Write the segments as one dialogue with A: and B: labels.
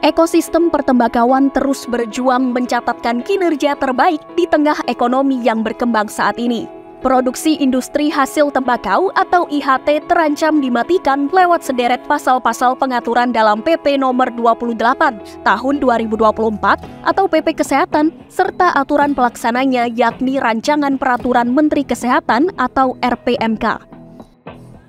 A: Ekosistem pertembakauan terus berjuang mencatatkan kinerja terbaik di tengah ekonomi yang berkembang saat ini. Produksi industri hasil tembakau atau IHT terancam dimatikan lewat sederet pasal-pasal pengaturan dalam PP nomor 28 tahun 2024 atau PP Kesehatan serta aturan pelaksananya yakni Rancangan Peraturan Menteri Kesehatan atau RPMK.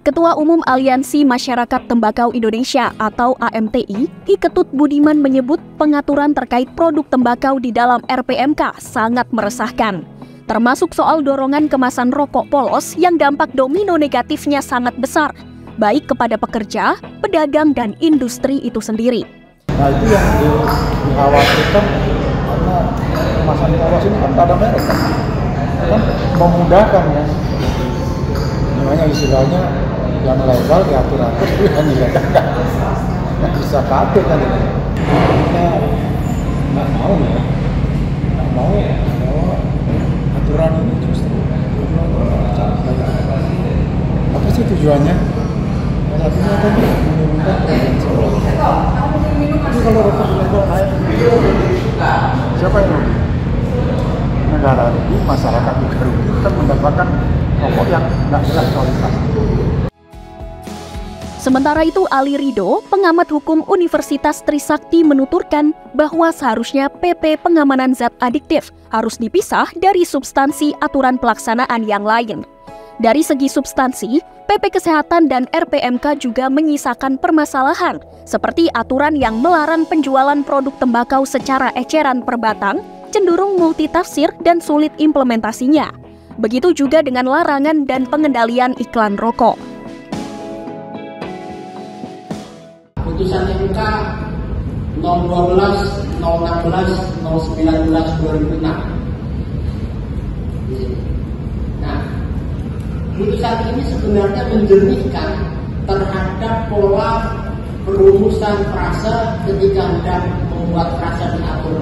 A: Ketua Umum Aliansi Masyarakat Tembakau Indonesia atau AMTI, I Ketut Budiman menyebut pengaturan terkait produk tembakau di dalam RPMK sangat meresahkan. Termasuk soal dorongan kemasan rokok polos yang dampak domino negatifnya sangat besar, baik kepada pekerja, pedagang, dan industri itu sendiri.
B: Nah itu yang dikhawatirkan karena kemasan polos ini kan ada merek kan memudahkan ya. Namanya istilahnya yang legal diatur-atur, yang ilegal nggak bisa kabur kan ini. Kita nggak mau ya, nggak mau bahwa aturan ini justru apa sih tujuannya? Satunya kan menurunkan prevensi. Tapi kalau rokok ilegal naik, siapa yang rugi? Negara rugi, masyarakat juga rugi. Kita mendapatkan rokok yang nggak jelas kualitas.
A: Sementara itu, Ali Ridho, pengamat hukum Universitas Trisakti menuturkan bahwa seharusnya PP pengamanan zat adiktif harus dipisah dari substansi aturan pelaksanaan yang lain. Dari segi substansi, PP Kesehatan dan RPMK juga menyisakan permasalahan, seperti aturan yang melarang penjualan produk tembakau secara eceran per batang, cenderung multitafsir dan sulit implementasinya. Begitu juga dengan larangan dan pengendalian iklan rokok.
C: Putusan MK 012, 016, 019, 2006. Nah, putusan ini sebenarnya menjernihkan terhadap pola perumusan frasa ketika hendak membuat frasa diatur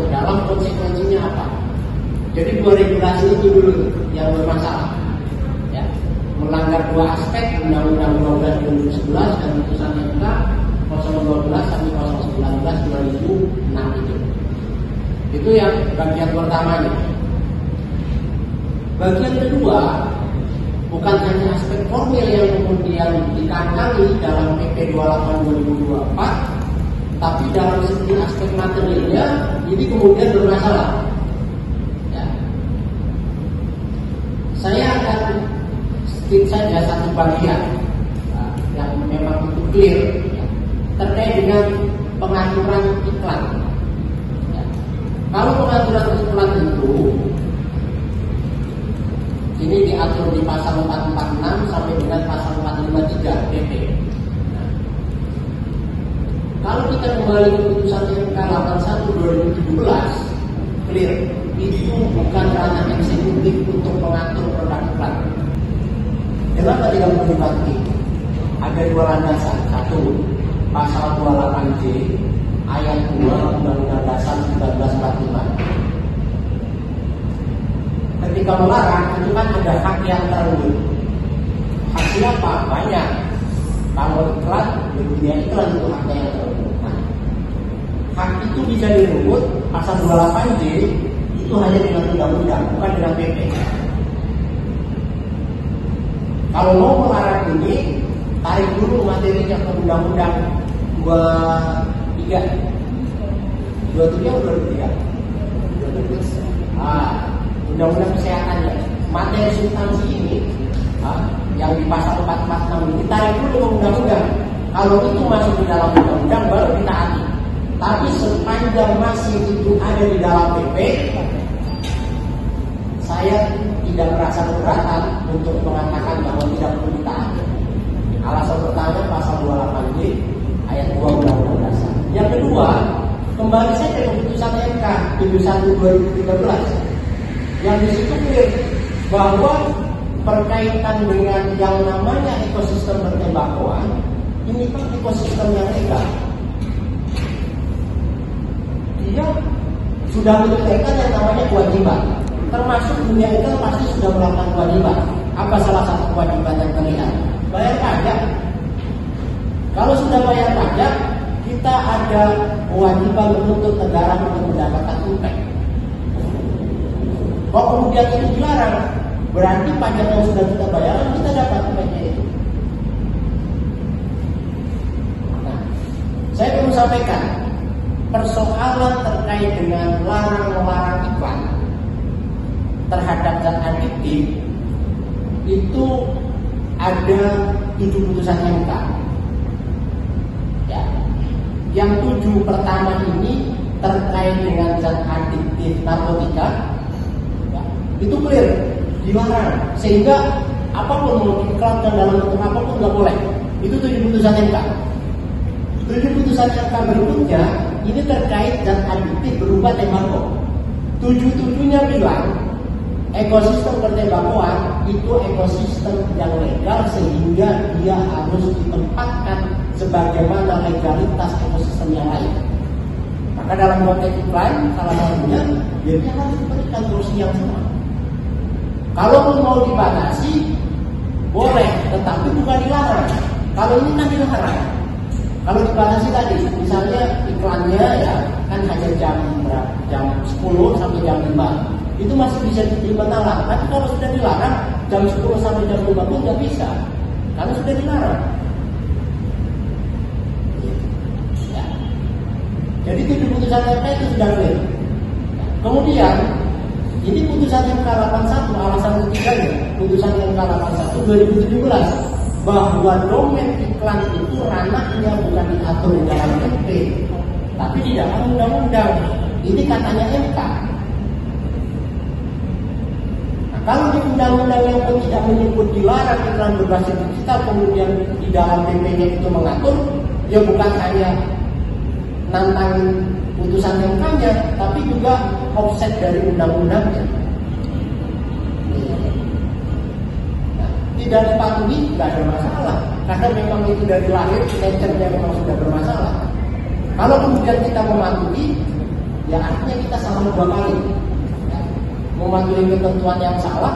C: dalam konsekuensinya apa. Jadi dua regulasi itu dulu yang bermasalah. Ya, melanggar dua aspek Undang-Undang 12 2011 dan putusan MK 012 sampai 019 2006 itu. Itu yang bagian pertamanya. Bagian kedua, bukan hanya aspek formil yang kemudian dikangkangi dalam PP 28 2024, tapi dalam segi aspek materialnya ini kemudian bermasalah. Ya. Saya akan skip saja satu bagian yang memang itu clear ya, terkait dengan pengaturan iklan. Ya. Kalau pengaturan iklan itu ini diatur di pasal 446 sampai dengan pasal 453 PP. Nah, kalau kita kembali ke putusan MK 81 2017, clear, itu bukan ranah eksekutif untuk mengatur produk iklan. Kenapa tidak melibatkan? Ada dua landasan. Satu, pasal 28J ayat 2 Undang-Undang Dasar 1945. Ketika melarang itu kan ada hak yang terwujud. Hak siapa? Banyak. Kalau iklan, dunia iklan itu haknya yang terwujud. Nah, hak itu bisa dirubut pasal 28J itu hanya dengan undang-undang, bukan dengan PP. Kalau mau melarang ini, tarik dulu materinya ke undang-undang 23 atau 23? Undang-undang kesehatan ya. Materi substansi ini yang di pasal 446 ini ditarik dulu ke undang-undang. Kalau itu masuk di dalam undang-undang baru ditaati. Tapi sepanjang masih itu ada di dalam PP, saya tidak merasa keberatan untuk mengatakan bahwa tidak perlu ditaati. Alasan pertama pasal 28J ayat 2 Undang-Undang Dasar. Yang kedua, kembali saja ke putusan MK 71 2013. Yang di situ clear bahwa berkaitan dengan yang namanya ekosistem pertembakauan ini kan ekosistem yang legal. Dia sudah menyelesaikan yang namanya kewajiban, termasuk dunia itu pasti sudah melakukan kewajiban. Apa salah satu kewajiban yang terlihat? Bayar pajak. Kalau sudah bayar pajak, kita ada kewajiban menuntut negara untuk mendapatkan impact. Kalau kemudian itu dilarang, berarti pajak yang sudah kita bayarkan kita dapat impactnya itu. Nah, saya perlu sampaikan persoalan terkait dengan larang-larang iklan terhadap zat adiktif itu ada 7 putusan MK. Ya. Yang 7 pertama ini terkait dengan zat adiktif narkotika, ya, itu clear, dilarang. Sehingga apapun mau diiklankan dalam bentuk apapun nggak boleh. Itu 7 putusan MK. 7 putusan MK berikutnya ini terkait zat adiktif berupa tembakau. 7-7-nya bilang ekosistem pertembakuan itu ekosistem yang legal sehingga dia harus ditempatkan sebagaimana legalitas ekosistem yang lain. Maka dalam konteks iklan salah satunya dia harus diberikan solusi yang sama. Kalau mau dibatasi boleh, tetapi bukan dilarang. Kalau ini kan dilarang. Kalau dibatasi tadi, misalnya iklannya ya kan hanya jam 10 sampai jam 5, itu masih bisa diterima nalar. Tapi kalau sudah dilarang jam 10 sampai jam 5 pun nggak bisa, karena sudah dilarang. Ya. Jadi 7 putusan MK itu sudah clear. Kemudian ini putusan MK 81 alasan ketiganya, putusan MK 81 2017 bahwa domain iklan itu ranahnya bukan diatur dalam PP, tapi di dalam undang-undang. Ini katanya MK. Nah, kalau di undang-undang yang pun tidak menyebut dilarang iklan berbasis digital, kemudian di dalam PP-nya itu mengatur, ya bukan hanya nantangin putusan MK-nya, tapi juga offset dari undang-undangnya. Tidak dipatuhi, tidak ada masalah. Karena memang itu dari lahir, nature-nya memang sudah bermasalah. Kalau kemudian kita mematuhi, ya artinya kita salah 2 kali. Ya, mematuhi ketentuan yang salah,